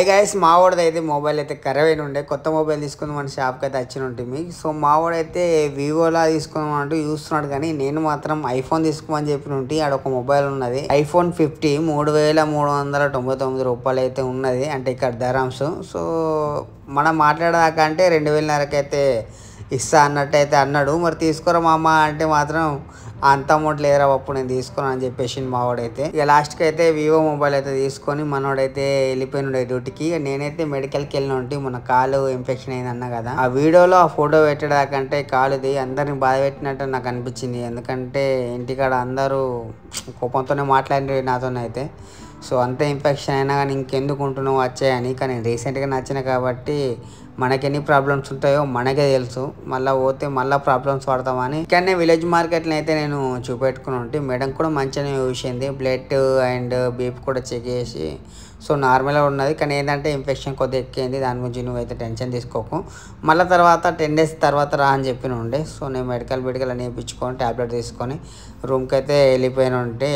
Hi guys, మా వాడిదైతే mobile అయితే ఖరాబ్ అయిన ఉండే. కొత్త మొబైల్ తీసుకుని మన షాప్కి అయితే వచ్చిన ఉంటుంది. సో మా వాడైతే వివోలా తీసుకుందాం అంటూ చూస్తున్నాడు, కానీ నేను మాత్రం ఐఫోన్ తీసుకోమని చెప్పిన ఉంటే ఆడ ఒక మొబైల్ ఉన్నది ఐఫోన్ 50 3399 రూపాయలు అయితే ఉన్నది, అంటే ఇక్కడ ధరాంశం. సో మనం మాట్లాడదాకా అంటే 2000 అయితే ఇస్తా అన్నట్టు అయితే అన్నాడు. మరి తీసుకోరా మామ అంటే మాత్రం అంత అమౌంట్ లేరా అప్పుడు నేను తీసుకున్నాను అని చెప్పేసి మావాడైతే ఇక లాస్ట్కి అయితే వివో మొబైల్ అయితే తీసుకొని మనోడైతే వెళ్ళిపోయినాడు డ్యూటీకి. నేనైతే మెడికల్కి వెళ్ళిన ఉంటే మన కాలు ఇన్ఫెక్షన్ అయింది అన్న కదా, ఆ వీడియోలో ఆ ఫోటో పెట్టడాకంటే కాలుది అందరిని బాధ పెట్టినట్టు నాకు అనిపించింది. ఎందుకంటే ఇంటికాడ అందరూ కోపంతోనే మాట్లాడినవి నాతోనైతే. సో అంత ఇన్ఫెక్షన్ అయినా కానీ ఇంకెందుకు ఉంటున్నావు వచ్చాయని. కానీ రీసెంట్గా నచ్చిన కాబట్టి మనకి ఎన్ని ప్రాబ్లమ్స్ ఉంటాయో మనకే తెలుసు, మళ్ళీ పోతే మళ్ళీ ప్రాబ్లమ్స్ పడతామని ఇక్కడనే విలేజ్ మార్కెట్లో అయితే నేను చూపెట్టుకుని ఉంటే మేడం కూడా మంచిగానే చూసింది. బ్లడ్ అండ్ బీపీ కూడా చెక్ చేసి సో నార్మల్గా ఉన్నది, కానీ ఏంటంటే ఇన్ఫెక్షన్ కొద్దిగా ఎక్కింది. దాని గురించి నువ్వైతే టెన్షన్ తీసుకోకు, మళ్ళీ తర్వాత 10 days తర్వాత రా అని చెప్పిన ఉండే. సో నేను మెడికల్ అని నేర్పించుకొని ట్యాబ్లెట్ తీసుకొని రూమ్కి అయితే వెళ్ళిపోయిన ఉంటే